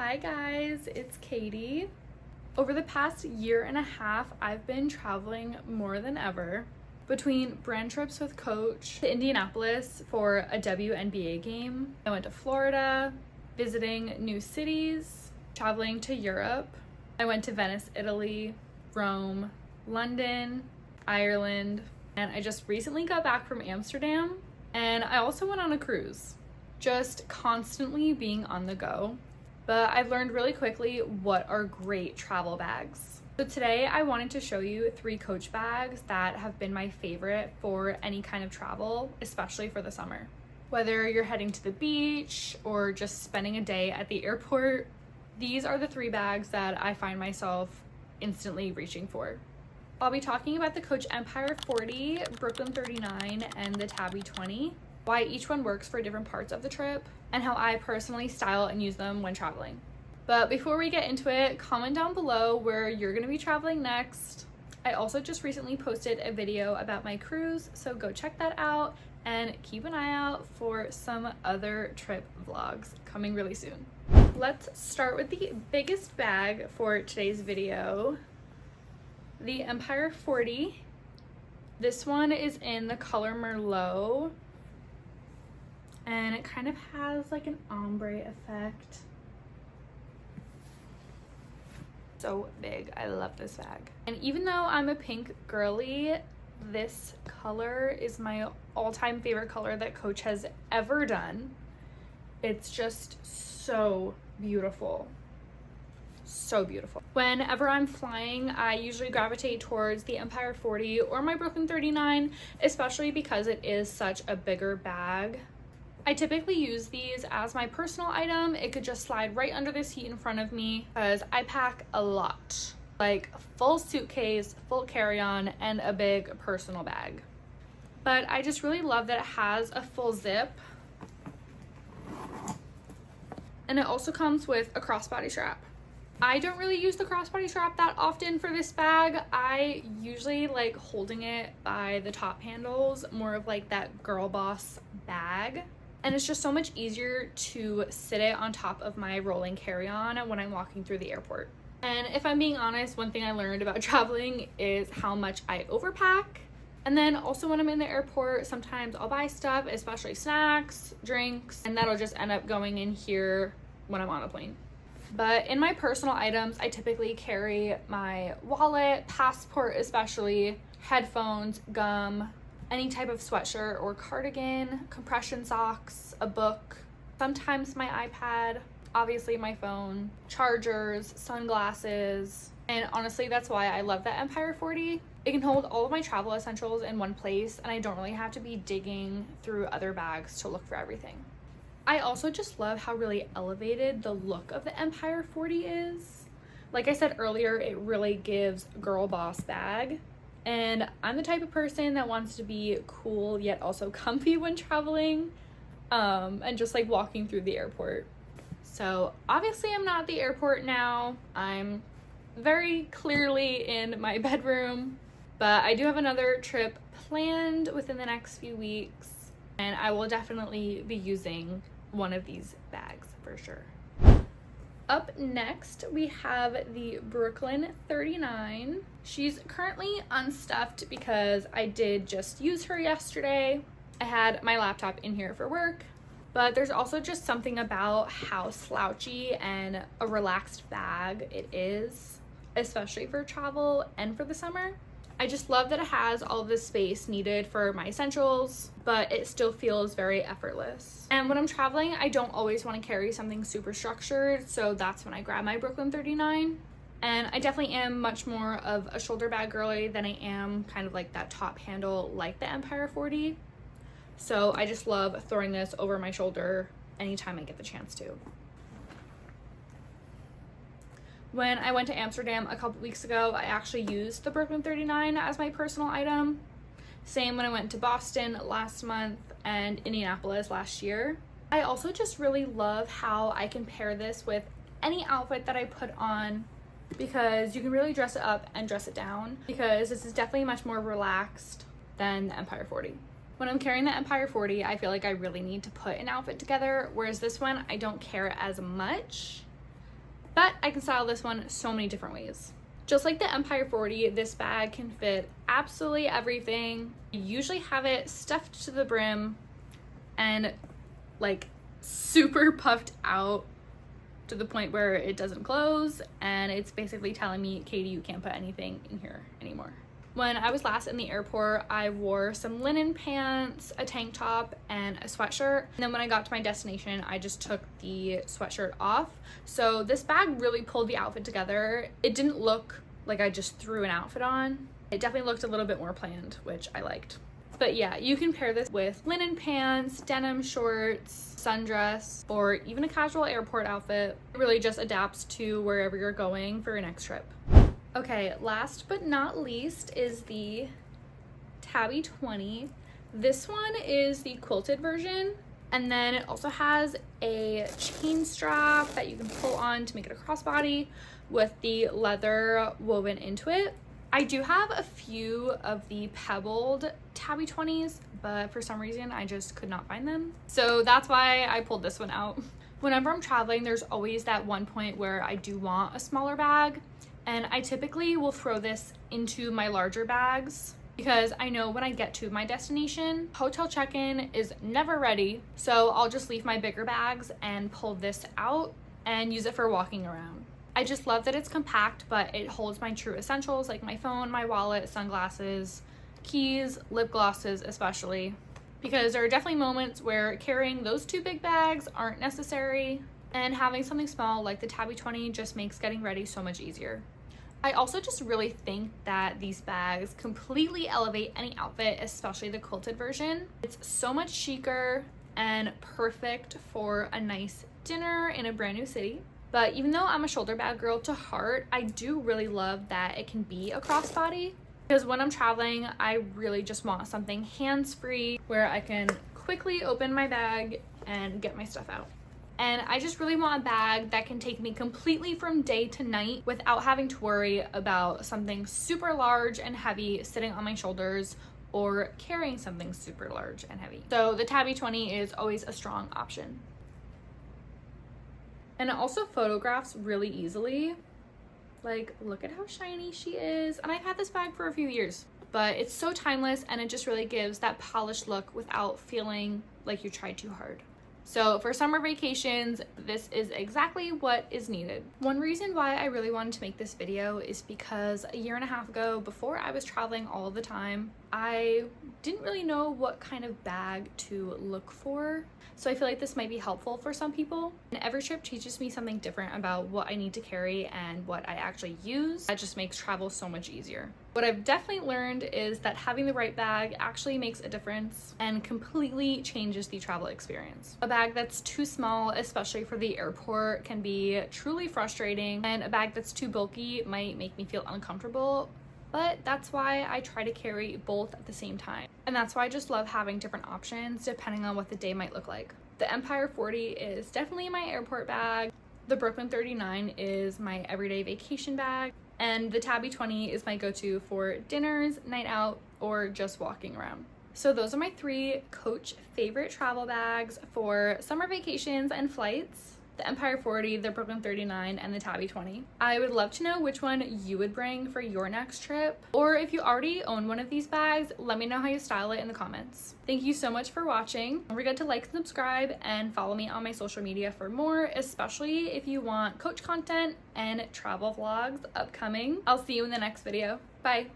Hi guys, it's Katie. Over the past year and a half, I've been traveling more than ever. Between brand trips with Coach to Indianapolis for a WNBA game, I went to Florida, visiting new cities, traveling to Europe. I went to Venice, Italy, Rome, London, Ireland, and I just recently got back from Amsterdam, and I also went on a cruise. Just constantly being on the go. But I've learned really quickly what are great travel bags. So today I wanted to show you 3 Coach bags that have been my favorite for any kind of travel, especially for the summer. Whether you're heading to the beach or just spending a day at the airport, these are the 3 bags that I find myself instantly reaching for. I'll be talking about the Coach Empire 40, Brooklyn 39, and the Tabby 20. Why each one works for different parts of the trip, and how I personally style and use them when traveling. But before we get into it, comment down below where you're going to be traveling next. I also just recently posted a video about my cruise, so go check that out and keep an eye out for some other trip vlogs coming really soon. Let's start with the biggest bag for today's video, the Empire 40. This one is in the color Merlot, and it kind of has like an ombre effect. So big. I love this bag. And even though I'm a pink girly, this color is my all-time favorite color that Coach has ever done. It's just so beautiful. So beautiful. Whenever I'm flying, I usually gravitate towards the Empire 40 or my Brooklyn 39, especially because it is such a bigger bag. I typically use these as my personal item. It could just slide right under the seat in front of me because I pack a lot, like a full suitcase, full carry-on, and a big personal bag. But I just really love that it has a full zip, and it also comes with a crossbody strap. I don't really use the crossbody strap that often for this bag. I usually like holding it by the top handles, more of like that girl boss bag. And it's just so much easier to sit it on top of my rolling carry-on when I'm walking through the airport. And if I'm being honest, one thing I learned about traveling is how much I overpack. And then also when I'm in the airport, sometimes I'll buy stuff, especially snacks, drinks, and that'll just end up going in here when I'm on a plane. But in my personal items, I typically carry my wallet, passport especially, headphones, gum, any type of sweatshirt or cardigan, compression socks, a book, sometimes my iPad, obviously my phone, chargers, sunglasses, and honestly that's why I love the Empire 40. It can hold all of my travel essentials in one place, and I don't really have to be digging through other bags to look for everything. I also just love how really elevated the look of the Empire 40 is. Like I said earlier, it really gives girl boss bag. And I'm the type of person that wants to be cool yet also comfy when traveling, and just like walking through the airport. So obviously I'm not at the airport now. I'm very clearly in my bedroom, but I do have another trip planned within the next few weeks, and I will definitely be using one of these bags for sure. Up next, we have the Brooklyn 39. She's currently unstuffed because I did just use her yesterday. I had my laptop in here for work, but there's also just something about how slouchy and a relaxed bag it is, especially for travel and for the summer. I just love that it has all of the space needed for my essentials, but it still feels very effortless. And when I'm traveling, I don't always want to carry something super structured, so that's when I grab my Brooklyn 39. And I definitely am much more of a shoulder bag girly than I am kind of like that top handle like the Empire 40. So I just love throwing this over my shoulder anytime I get the chance to. When I went to Amsterdam a couple weeks ago, I actually used the Brooklyn 39 as my personal item. Same when I went to Boston last month and Indianapolis last year. I also just really love how I can pair this with any outfit that I put on, because you can really dress it up and dress it down, because this is definitely much more relaxed than the Empire 40. When I'm carrying the Empire 40, I feel like I really need to put an outfit together, whereas this one, I don't care as much. but I can style this one so many different ways. Just like the Empire 40, this bag can fit absolutely everything. You usually have it stuffed to the brim and like super puffed out to the point where it doesn't close, and it's basically telling me, Katie, you can't put anything in here anymore. When I was last in the airport, I wore some linen pants, a tank top, and a sweatshirt. And then when I got to my destination, I just took the sweatshirt off. So this bag really pulled the outfit together. It didn't look like I just threw an outfit on. It definitely looked a little bit more planned, which I liked. But yeah, you can pair this with linen pants, denim shorts, sundress, or even a casual airport outfit. It really just adapts to wherever you're going for your next trip. Okay, last but not least is the Tabby 20. This one is the quilted version, and then it also has a chain strap that you can pull on to make it a crossbody with the leather woven into it. I do have a few of the pebbled Tabby 20s, but for some reason I just could not find them. So that's why I pulled this one out. Whenever I'm traveling, there's always that one point where I do want a smaller bag, and I typically will throw this into my larger bags because I know when I get to my destination, hotel check-in is never ready. So I'll just leave my bigger bags and pull this out and use it for walking around. I just love that it's compact, but it holds my true essentials like my phone, my wallet, sunglasses, keys, lip glosses especially, because there are definitely moments where carrying those two big bags aren't necessary, and having something small like the Tabby 20 just makes getting ready so much easier. I also just really think that these bags completely elevate any outfit, especially the quilted version. It's so much chicer and perfect for a nice dinner in a brand new city. But even though I'm a shoulder bag girl to heart, I do really love that it can be a crossbody, because when I'm traveling, I really just want something hands-free where I can quickly open my bag and get my stuff out. And I just really want a bag that can take me completely from day to night without having to worry about something super large and heavy sitting on my shoulders or carrying something super large and heavy. So the Tabby 20 is always a strong option. And it also photographs really easily. Like, look at how shiny she is. And I've had this bag for a few years, but it's so timeless, and it just really gives that polished look without feeling like you tried too hard. So for summer vacations, this is exactly what is needed. One reason why I really wanted to make this video is because a year and a half ago, before I was traveling all the time, I didn't really know what kind of bag to look for. So I feel like this might be helpful for some people. And every trip teaches me something different about what I need to carry and what I actually use. That just makes travel so much easier. What I've definitely learned is that having the right bag actually makes a difference and completely changes the travel experience. A bag that's too small, especially for the airport, can be truly frustrating, and a bag that's too bulky might make me feel uncomfortable. But that's why I try to carry both at the same time. And that's why I just love having different options depending on what the day might look like. The Empire 40 is definitely my airport bag. The Brooklyn 39 is my everyday vacation bag. And the Tabby 20 is my go-to for dinners, night out, or just walking around. So those are my 3 Coach favorite travel bags for summer vacations and flights. The Empire 40, the Brooklyn 39, and the Tabby 20. I would love to know which one you would bring for your next trip, or if you already own one of these bags, let me know how you style it in the comments. Thank you so much for watching. Don't forget to like and subscribe and follow me on my social media for more, especially if you want Coach content and travel vlogs upcoming. I'll see you in the next video. Bye.